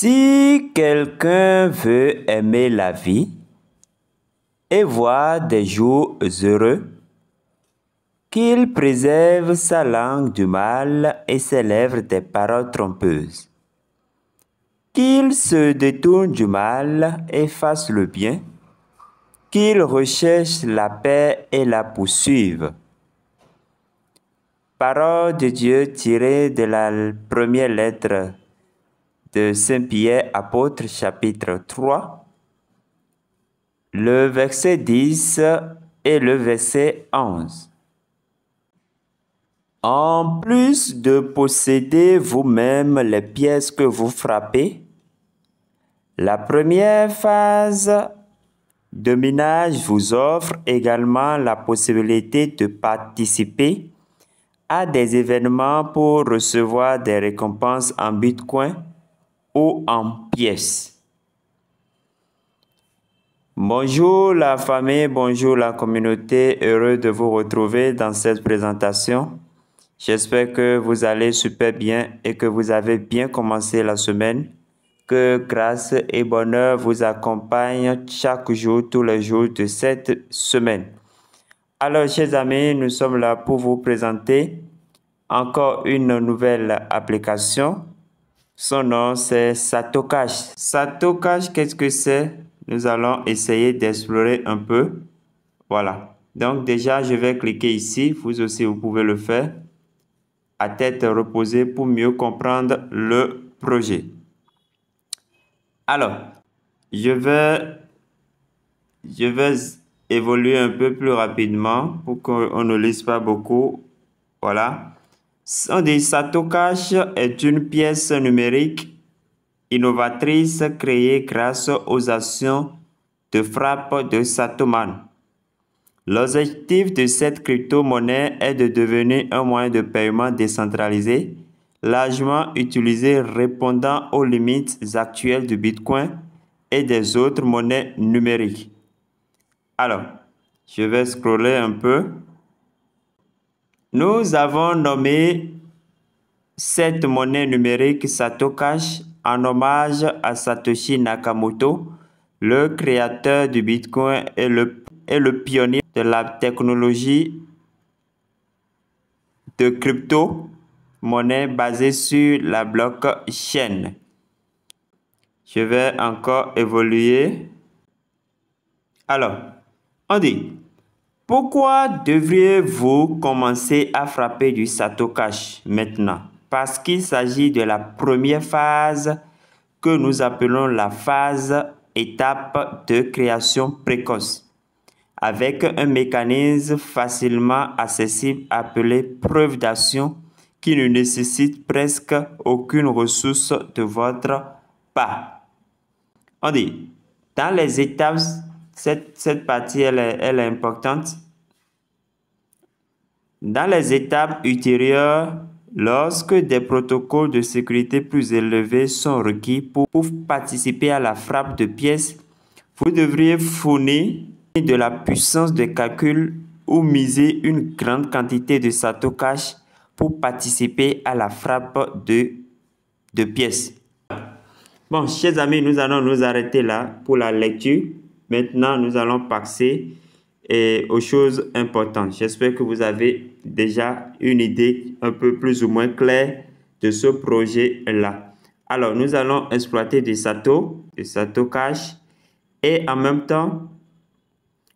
Si quelqu'un veut aimer la vie et voir des jours heureux, qu'il préserve sa langue du mal et ses lèvres des paroles trompeuses. Qu'il se détourne du mal et fasse le bien, qu'il recherche la paix et la poursuive. Parole de Dieu tirée de la première lettre de Saint Pierre, apôtre, chapitre 3, le verset 10 et le verset 11. En plus de posséder vous-même les pièces que vous frappez, la première phase de minage vous offre également la possibilité de participer à des événements pour recevoir des récompenses en bitcoin ou en pièces. Bonjour la famille, bonjour la communauté, heureux de vous retrouver dans cette présentation. J'espère que vous allez super bien et que vous avez bien commencé la semaine. Que grâce et bonheur vous accompagnent chaque jour, tous les jours de cette semaine. Alors, chers amis, nous sommes là pour vous présenter encore une nouvelle application. Son nom, c'est Satocash. Satocash, qu'est-ce que c'est? Nous allons essayer d'explorer un peu. Voilà. Donc, déjà, je vais cliquer ici. Vous aussi, vous pouvez le faire à tête reposée pour mieux comprendre le projet. Alors, je vais évoluer un peu plus rapidement pour qu'on ne lise pas beaucoup. Voilà. On dit Satocash est une pièce numérique innovatrice créée grâce aux actions de frappe de Satoman. L'objectif de cette crypto-monnaie est de devenir un moyen de paiement décentralisé, largement utilisé répondant aux limites actuelles du Bitcoin et des autres monnaies numériques. Alors, je vais scroller un peu. Nous avons nommé cette monnaie numérique Satocash en hommage à Satoshi Nakamoto, le créateur du Bitcoin et le pionnier de la technologie de crypto-monnaie basée sur la blockchain. Je vais encore évoluer. Alors, on dit, pourquoi devriez-vous commencer à frapper du Satocash maintenant? Parce qu'il s'agit de la première phase que nous appelons la phase étape de création précoce, avec un mécanisme facilement accessible appelé preuve d'action qui ne nécessite presque aucune ressource de votre part. On dit, dans les étapes, cette partie elle est importante. Dans les étapes ultérieures, lorsque des protocoles de sécurité plus élevés sont requis pour participer à la frappe de pièces, vous devriez fournir de la puissance de calcul ou miser une grande quantité de Satocash pour participer à la frappe de pièces. Bon, chers amis, nous allons nous arrêter là pour la lecture. Maintenant, nous allons passer aux choses importantes. J'espère que vous avez déjà une idée un peu plus ou moins claire de ce projet-là. Alors, nous allons exploiter des Satocash et en même temps,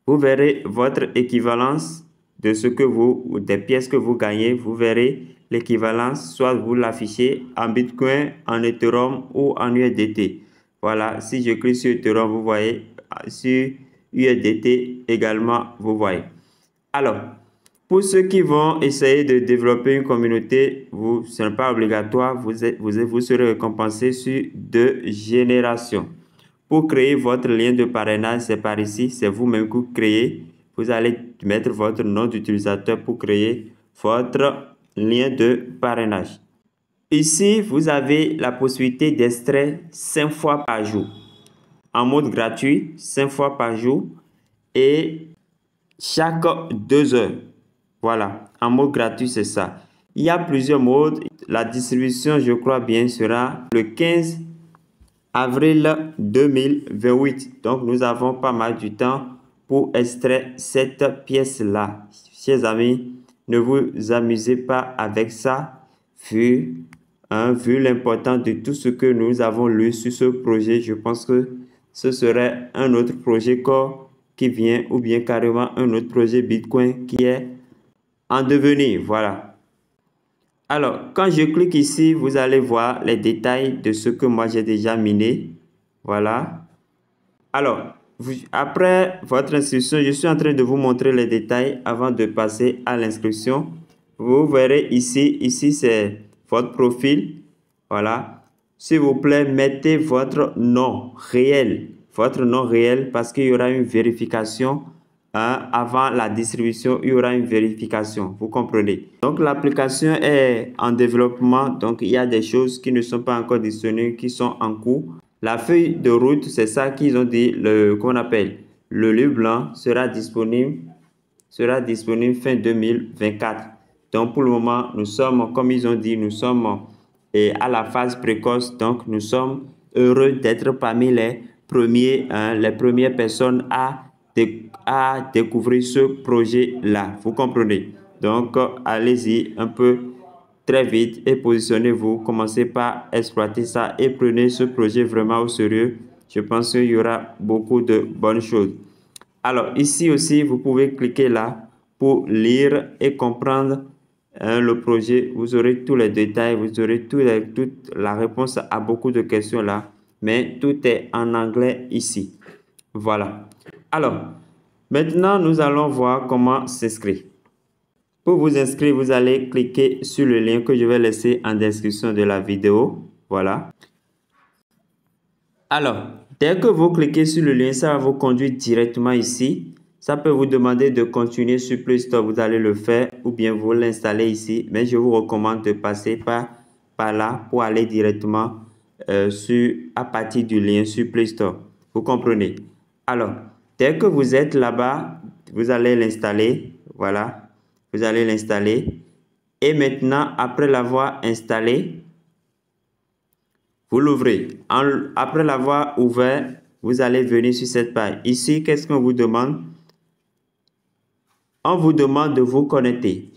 vous verrez votre équivalence de ce que des pièces que vous gagnez. Vous verrez l'équivalence, soit vous l'affichez en Bitcoin, en Ethereum ou en USDT. Voilà, si je clique sur Ethereum, vous voyez, sur USDT également, vous voyez. Alors, pour ceux qui vont essayer de développer une communauté, ce n'est pas obligatoire, vous serez récompensé sur 2 générations. Pour créer votre lien de parrainage, c'est par ici, c'est vous-même qui créez. Vous allez mettre votre nom d'utilisateur pour créer votre lien de parrainage. Ici, vous avez la possibilité d'extraire 5 fois par jour. En mode gratuit, 5 fois par jour et chaque 2 heures. Voilà, en mode gratuit, c'est ça. Il y a plusieurs modes. La distribution, je crois bien, sera le 15 avril 2028. Donc, nous avons pas mal du temps pour extraire cette pièce-là. Chers amis, ne vous amusez pas avec ça, vu l'importance de tout ce que nous avons lu sur ce projet. Je pense que ce serait un autre projet qui vient, ou bien carrément un autre projet Bitcoin qui est en devenir. Voilà. Alors, quand je clique ici, vous allez voir les détails de ce que moi j'ai déjà miné. Voilà. Alors, après votre inscription, je suis en train de vous montrer les détails avant de passer à l'inscription. Vous verrez ici c'est votre profil. Voilà. S'il vous plaît, mettez votre nom réel. Votre nom réel parce qu'il y aura une vérification. Avant la distribution, il y aura une vérification. Vous comprenez? Donc, l'application est en développement. Donc, il y a des choses qui ne sont pas encore disponibles, qui sont en cours. La feuille de route, c'est ça qu'ils ont dit, qu'on appelle le livre blanc sera disponible fin 2024. Donc, pour le moment, nous sommes, comme ils ont dit, nous sommes à la phase précoce. Donc, nous sommes heureux d'être parmi les premières personnes à découvrir ce projet-là. Vous comprenez? Donc, allez-y un peu très vite et positionnez-vous. Commencez par exploiter ça et prenez ce projet vraiment au sérieux. Je pense qu'il y aura beaucoup de bonnes choses. Alors, ici aussi, vous pouvez cliquer là pour lire et comprendre le projet. Vous aurez tous les détails, vous aurez toute la réponse à beaucoup de questions là. Mais tout est en anglais ici. Voilà. Alors, maintenant, nous allons voir comment s'inscrire. Pour vous inscrire, vous allez cliquer sur le lien que je vais laisser en description de la vidéo. Voilà. Alors, dès que vous cliquez sur le lien, ça va vous conduire directement ici. Ça peut vous demander de continuer sur Play Store. Vous allez le faire ou bien vous l'installer ici. Mais je vous recommande de passer par là pour aller directement à partir du lien sur Play Store. Vous comprenez? Alors, dès que vous êtes là-bas, vous allez l'installer. Voilà. Vous allez l'installer. Et maintenant, après l'avoir installé, vous l'ouvrez. Après l'avoir ouvert, vous allez venir sur cette page. Ici, qu'est-ce qu'on vous demande? On vous demande de vous connecter.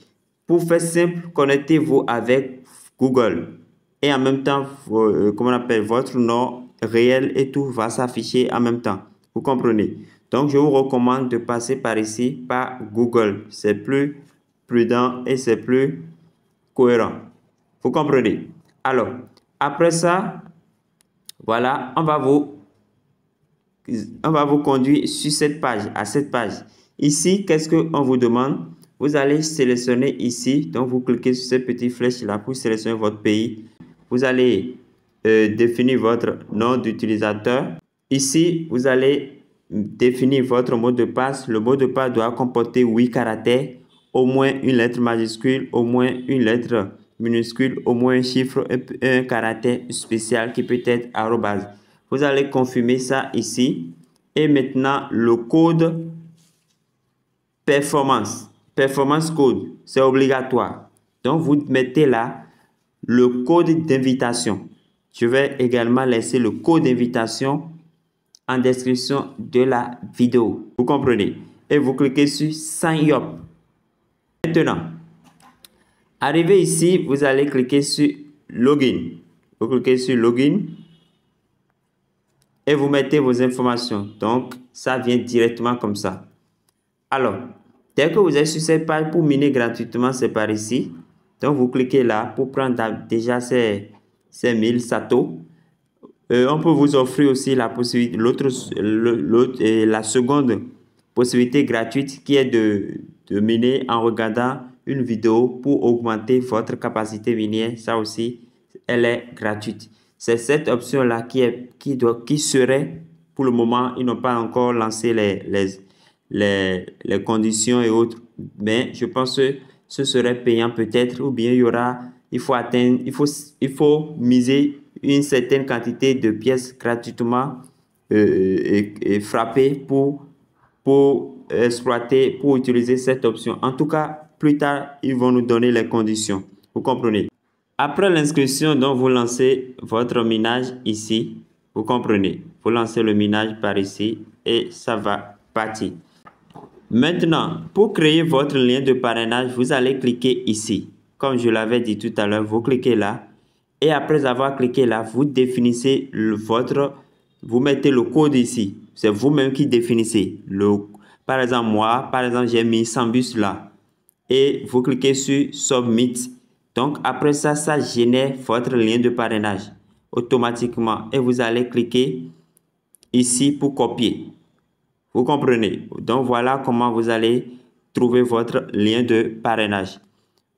Pour faire simple, connectez-vous avec Google. Et en même temps, comment on appelle, votre nom réel et tout va s'afficher en même temps. Vous comprenez? Donc, je vous recommande de passer par ici, par Google. C'est plus prudent et c'est plus cohérent. Vous comprenez? Alors, après ça, voilà, on va vous conduire sur cette page, à cette page. Ici, qu'est-ce qu'on vous demande? Vous allez sélectionner ici. Donc, vous cliquez sur cette petite flèche là pour sélectionner votre pays. Vous allez définir votre nom d'utilisateur. Ici, vous allez définir votre mot de passe. Le mot de passe doit comporter 8 caractères, au moins une lettre majuscule, au moins une lettre minuscule, au moins un chiffre, un caractère spécial qui peut être arrobase. Vous allez confirmer ça ici. Et maintenant, le code performance code, c'est obligatoire. Donc, vous mettez là le code d'invitation. Je vais également laisser le code d'invitation en description de la vidéo. Vous comprenez? Et vous cliquez sur Sign Up. Maintenant, arrivé ici, vous allez cliquer sur Login. Vous cliquez sur Login et vous mettez vos informations. Donc, ça vient directement comme ça. Alors, dès que vous êtes sur cette page pour miner gratuitement, c'est par ici. Donc, vous cliquez là pour prendre déjà ces 1000 Sato. On peut vous offrir aussi la possibilité, la seconde possibilité gratuite qui est de miner en regardant une vidéo pour augmenter votre capacité minière. Ça aussi, elle est gratuite. C'est cette option-là qui serait, pour le moment, ils n'ont pas encore lancé les conditions et autres. Mais je pense que ce serait payant peut-être, ou bien il faut miser une certaine quantité de pièces gratuitement et frapper pour exploiter, pour utiliser cette option. En tout cas, plus tard, ils vont nous donner les conditions. Vous comprenez? Après l'inscription, donc vous lancez votre minage ici. Vous comprenez? Vous lancez le minage par ici et ça va partir. Maintenant, pour créer votre lien de parrainage, vous allez cliquer ici. Comme je l'avais dit tout à l'heure, vous cliquez là. Et après avoir cliqué là, vous définissez vous mettez le code ici. C'est vous-même qui définissez. Par exemple, moi, j'ai mis Sambus là. Et vous cliquez sur Submit. Donc, après ça, ça génère votre lien de parrainage automatiquement. Et vous allez cliquer ici pour copier. Vous comprenez? Donc, voilà comment vous allez trouver votre lien de parrainage.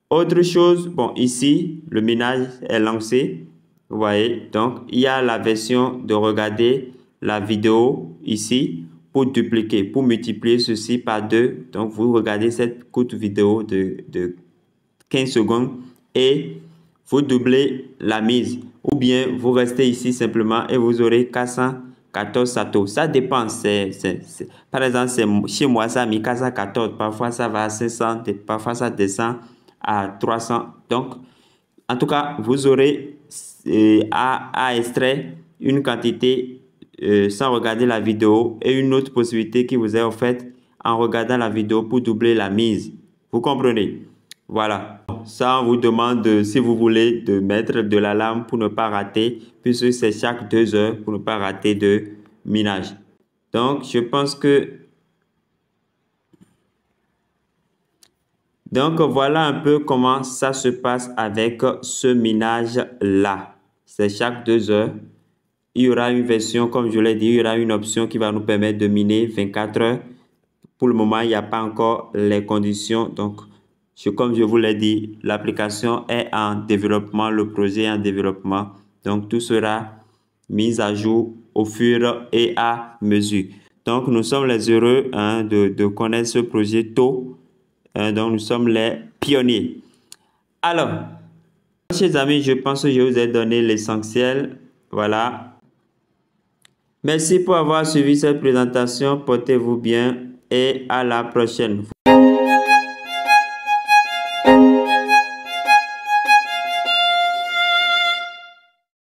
Autre chose, bon, ici, le minage est lancé. Vous voyez, donc, il y a la version de regarder la vidéo ici pour dupliquer, pour multiplier ceci par 2. Donc, vous regardez cette courte vidéo de 15 secondes et vous doublez la mise. Ou bien, vous restez ici simplement et vous aurez 414 Sato. Ça dépend. Par exemple, chez moi, ça a mis 414. Parfois, ça va à 500. Parfois, ça descend à 300. Donc, en tout cas, vous aurez à extraire une quantité sans regarder la vidéo et une autre possibilité qui vous est offerte en regardant la vidéo pour doubler la mise. Vous comprenez? Voilà. Ça, on vous demande si vous voulez de mettre de l'alarme pour ne pas rater, puisque c'est chaque 2 heures pour ne pas rater de minage. Donc, je pense que... Donc, voilà un peu comment ça se passe avec ce minage-là. C'est chaque 2 heures. Il y aura une version, comme je l'ai dit, il y aura une option qui va nous permettre de miner 24 heures. Pour le moment, il n'y a pas encore les conditions. Donc, comme je vous l'ai dit, l'application est en développement, le projet est en développement. Donc, tout sera mis à jour au fur et à mesure. Donc, nous sommes les heureux de connaître ce projet tôt. Donc, nous sommes les pionniers. Alors, chers amis, je pense que je vous ai donné l'essentiel. Voilà. Merci pour avoir suivi cette présentation. Portez-vous bien et à la prochaine.